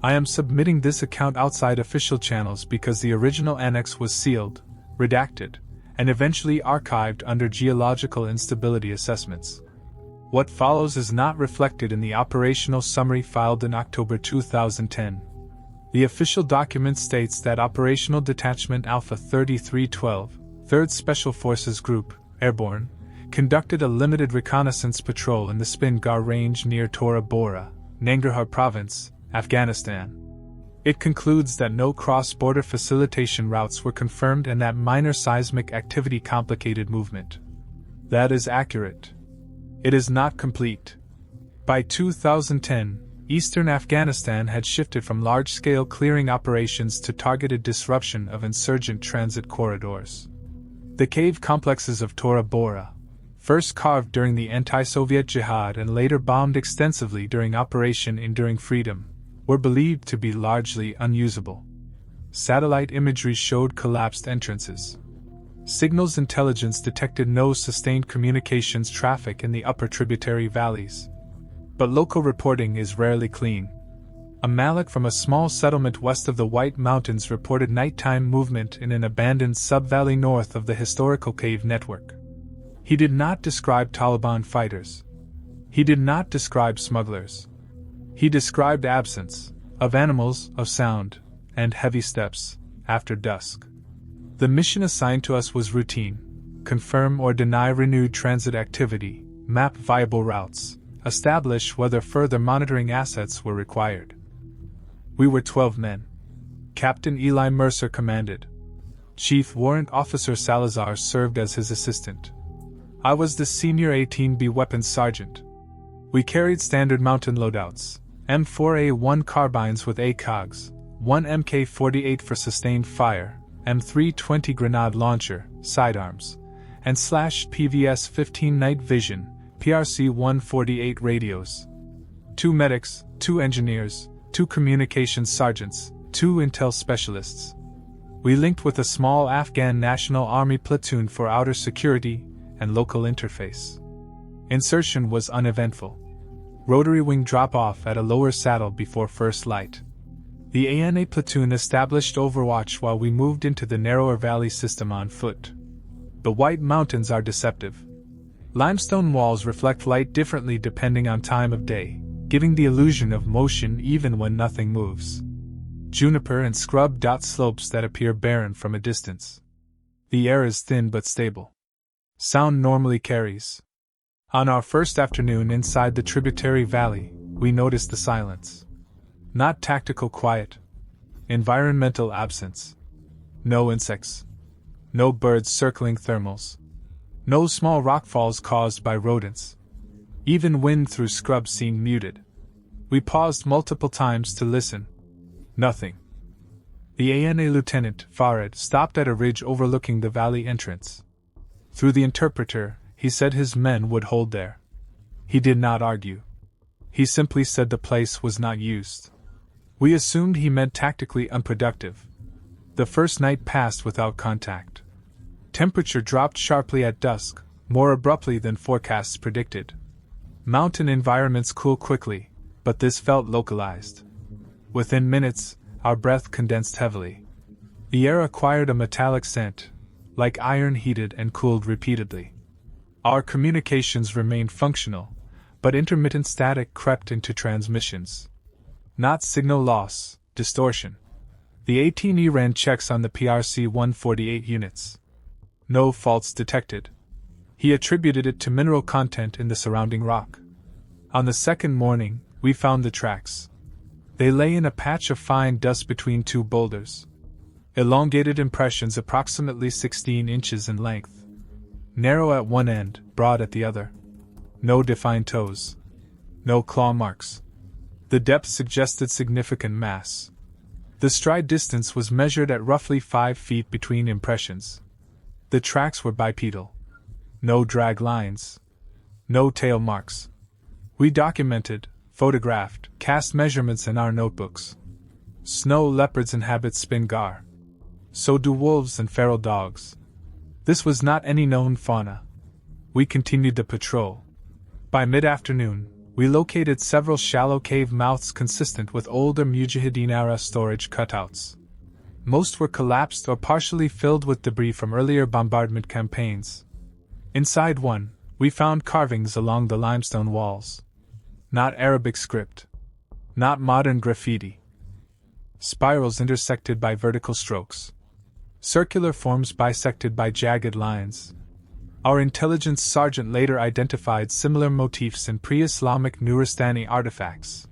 I am submitting this account outside official channels because the original annex was sealed, redacted, and eventually archived under geological instability assessments. What follows is not reflected in the operational summary filed in October 2010. The official document states that Operational Detachment Alpha 3312, 3rd Special Forces Group, Airborne, conducted a limited reconnaissance patrol in the Spingar Range near Tora, Bora, Nangarhar Province, Afghanistan. It concludes that no cross-border facilitation routes were confirmed and that minor seismic activity complicated movement. That is accurate. It is not complete. By 2010, eastern Afghanistan had shifted from large-scale clearing operations to targeted disruption of insurgent transit corridors. The cave complexes of Tora Bora, first carved during the anti-Soviet jihad and later bombed extensively during Operation Enduring Freedom, were believed to be largely unusable. Satellite imagery showed collapsed entrances. Signals intelligence detected no sustained communications traffic in the upper tributary valleys. But local reporting is rarely clean. A Malik from a small settlement west of the White Mountains reported nighttime movement in an abandoned sub-valley north of the historical cave network. He did not describe Taliban fighters. He did not describe smugglers. He described absence of animals, of sound, and heavy steps after dusk. The mission assigned to us was routine: confirm or deny renewed transit activity, map viable routes, establish whether further monitoring assets were required. We were 12 men. Captain Eli Mercer commanded. Chief Warrant Officer Salazar served as his assistant. I was the senior 18B weapons sergeant. We carried standard mountain loadouts: M4A1 carbines with ACOGs, 1 MK48 for sustained fire, M320 grenade launcher, sidearms, and /PVS-15 night vision, PRC-148 radios. 2 medics, 2 engineers, 2 communications sergeants, 2 intel specialists. We linked with a small Afghan National Army platoon for outer security and local interface. Insertion was uneventful. Rotary wing drop-off at a lower saddle before first light. The ANA platoon established overwatch while we moved into the narrower valley system on foot. The White Mountains are deceptive. Limestone walls reflect light differently depending on time of day, giving the illusion of motion even when nothing moves. Juniper and scrub dot slopes that appear barren from a distance. The air is thin but stable. Sound normally carries. On our first afternoon inside the tributary valley, we noticed the silence. Not tactical quiet. Environmental absence. No insects. No birds circling thermals. No small rockfalls caused by rodents. Even wind through scrub seemed muted. We paused multiple times to listen. Nothing. The ANA Lieutenant, Farid, stopped at a ridge overlooking the valley entrance. Through the interpreter, he said his men would hold there. He did not argue. He simply said the place was not used. We assumed he meant tactically unproductive. The first night passed without contact. Temperature dropped sharply at dusk, more abruptly than forecasts predicted. Mountain environments cool quickly, but this felt localized. Within minutes, our breath condensed heavily. The air acquired a metallic scent, like iron heated and cooled repeatedly. Our communications remained functional, but intermittent static crept into transmissions. Not signal loss, distortion. The 18E ran checks on the PRC-148 units. No faults detected. He attributed it to mineral content in the surrounding rock. On the second morning, we found the tracks. They lay in a patch of fine dust between 2 boulders. Elongated impressions approximately 16 inches in length. Narrow at one end, broad at the other. No defined toes. No claw marks. The depth suggested significant mass. The stride distance was measured at roughly 5 feet between impressions. The tracks were bipedal. No drag lines. No tail marks. We documented, photographed, cast measurements in our notebooks. Snow leopards inhabit Spingar. So do wolves and feral dogs. This was not any known fauna. We continued the patrol. By mid-afternoon, We located several shallow cave mouths consistent with older Mujahideen-era storage cutouts. Most were collapsed or partially filled with debris from earlier bombardment campaigns. Inside one, we found carvings along the limestone walls. Not Arabic script. Not modern graffiti. Spirals intersected by vertical strokes. Circular forms bisected by jagged lines. Our intelligence sergeant later identified similar motifs in pre-Islamic Nuristani artifacts.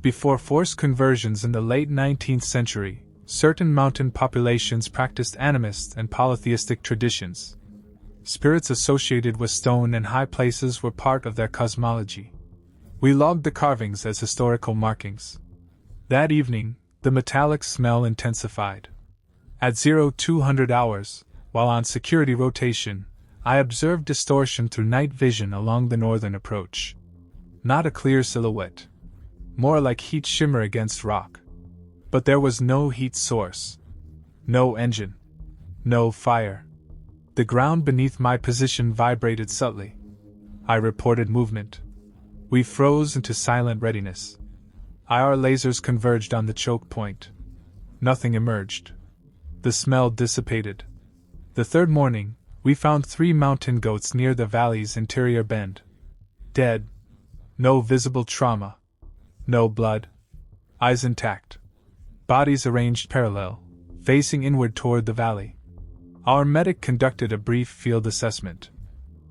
Before forced conversions in the late 19th century, certain mountain populations practiced animist and polytheistic traditions. Spirits associated with stone and high places were part of their cosmology. We logged the carvings as historical markings. That evening, the metallic smell intensified. At 0200 hours, while on security rotation, I observed distortion through night vision along the northern approach. Not a clear silhouette. More like heat shimmer against rock. But there was no heat source. No engine. No fire. The ground beneath my position vibrated subtly. I reported movement. We froze into silent readiness. IR lasers converged on the choke point. Nothing emerged. The smell dissipated. The third morning, we found 3 mountain goats near the valley's interior bend. Dead. No visible trauma. No blood. Eyes intact. Bodies arranged parallel, facing inward toward the valley. Our medic conducted a brief field assessment.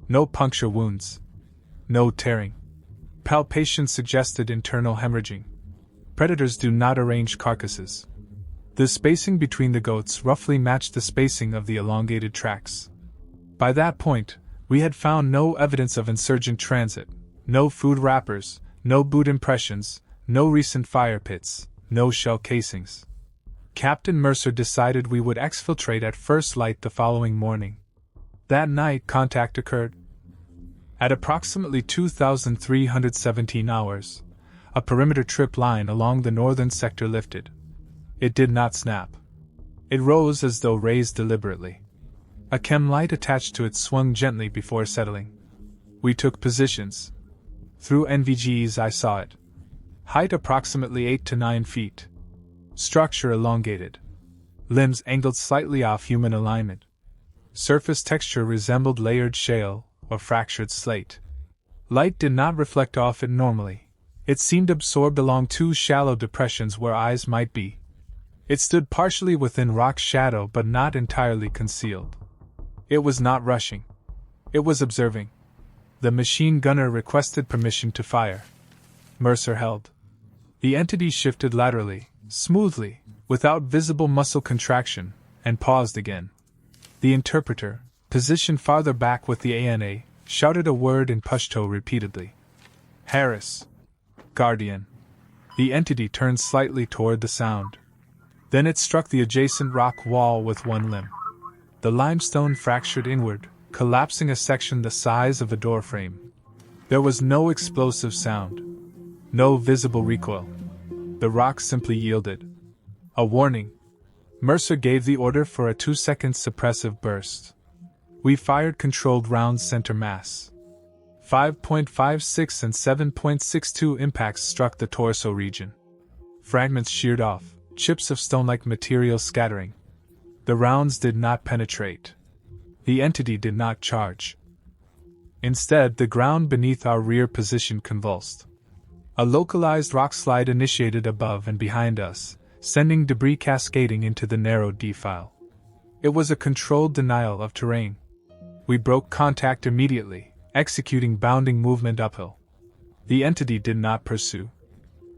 No puncture wounds. No tearing. Palpation suggested internal hemorrhaging. Predators do not arrange carcasses. The spacing between the goats roughly matched the spacing of the elongated tracks. By that point, we had found no evidence of insurgent transit, no food wrappers, no boot impressions, no recent fire pits, no shell casings. Captain Mercer decided we would exfiltrate at first light the following morning. That night, contact occurred. At approximately 2,317 hours, a perimeter trip line along the northern sector lifted. It did not snap. It rose as though raised deliberately. A chem light attached to it swung gently before settling. We took positions. Through NVGs I saw it. Height approximately 8 to 9 feet. Structure elongated. Limbs angled slightly off human alignment. Surface texture resembled layered shale or fractured slate. Light did not reflect off it normally. It seemed absorbed along 2 shallow depressions where eyes might be. It stood partially within rock shadow but not entirely concealed. It was not rushing. It was observing. The machine gunner requested permission to fire. Mercer held. The entity shifted laterally, smoothly, without visible muscle contraction, and paused again. The interpreter, positioned farther back with the ANA, shouted a word in Pashto repeatedly. Harris. Guardian. The entity turned slightly toward the sound. Then it struck the adjacent rock wall with one limb. The limestone fractured inward, collapsing a section the size of a door frame. There was no explosive sound. No visible recoil. The rock simply yielded. A warning. Mercer gave the order for a 2-second suppressive burst. We fired controlled rounds center mass. 5.56 and 7.62 impacts struck the torso region. Fragments sheared off, chips of stone-like material scattering. The rounds did not penetrate. The entity did not charge. Instead, the ground beneath our rear position convulsed. A localized rock slide initiated above and behind us, sending debris cascading into the narrow defile. It was a controlled denial of terrain. We broke contact immediately, executing bounding movement uphill. The entity did not pursue.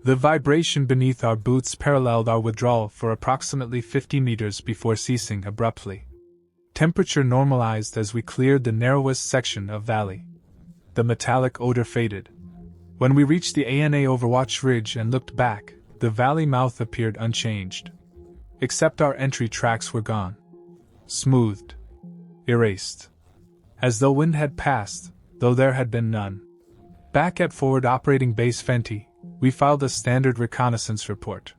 The vibration beneath our boots paralleled our withdrawal for approximately 50 meters before ceasing abruptly. Temperature normalized as we cleared the narrowest section of valley. The metallic odor faded. When we reached the ANA Overwatch Ridge and looked back, the valley mouth appeared unchanged. Except our entry tracks were gone. Smoothed. Erased. As though wind had passed, though there had been none. Back at Forward Operating Base Fenty, we filed a standard reconnaissance report.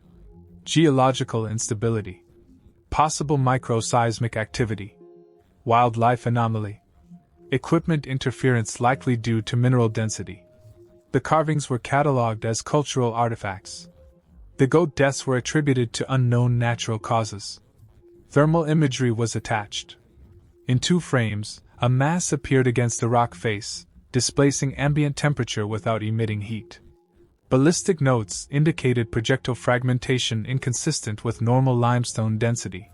Geological instability. Possible microseismic activity. Wildlife anomaly. Equipment interference likely due to mineral density. The carvings were catalogued as cultural artifacts. The goat deaths were attributed to unknown natural causes. Thermal imagery was attached. In 2 frames, a mass appeared against the rock face, displacing ambient temperature without emitting heat. Ballistic notes indicated projectile fragmentation inconsistent with normal limestone density.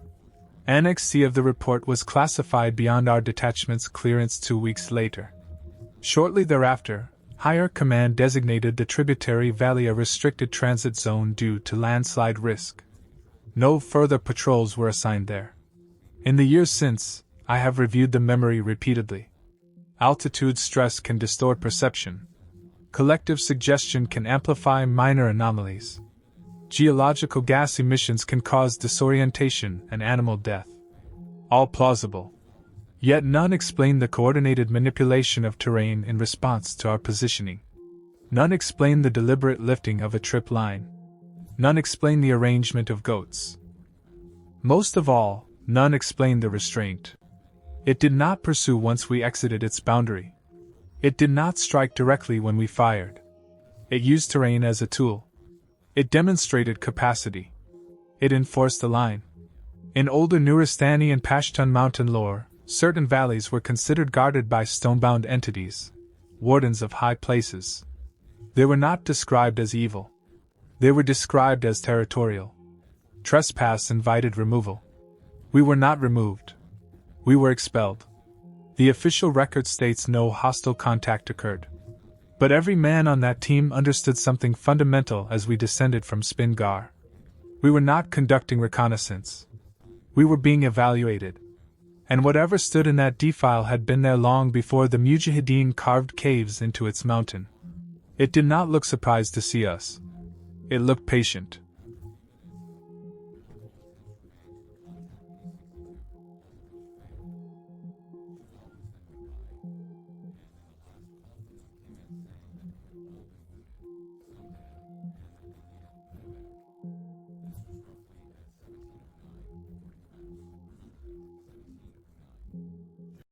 Annex C of the report was classified beyond our detachment's clearance 2 weeks later. Shortly thereafter, Higher Command designated the tributary valley a restricted transit zone due to landslide risk. No further patrols were assigned there. In the years since, I have reviewed the memory repeatedly. Altitude stress can distort perception. Collective suggestion can amplify minor anomalies. Geological gas emissions can cause disorientation and animal death. All plausible. Yet none explain the coordinated manipulation of terrain in response to our positioning. None explain the deliberate lifting of a trip line. None explain the arrangement of goats. Most of all, none explain the restraint. It did not pursue once we exited its boundary. It did not strike directly when we fired. It used terrain as a tool. It demonstrated capacity. It enforced a line. In older Nuristani and Pashtun mountain lore, certain valleys were considered guarded by stone-bound entities, wardens of high places. They were not described as evil. They were described as territorial. Trespass invited removal. We were not removed. We were expelled. The official record states no hostile contact occurred. But every man on that team understood something fundamental as we descended from Spingar. We were not conducting reconnaissance. We were being evaluated. And whatever stood in that defile had been there long before the Mujahideen carved caves into its mountain. It did not look surprised to see us. It looked patient.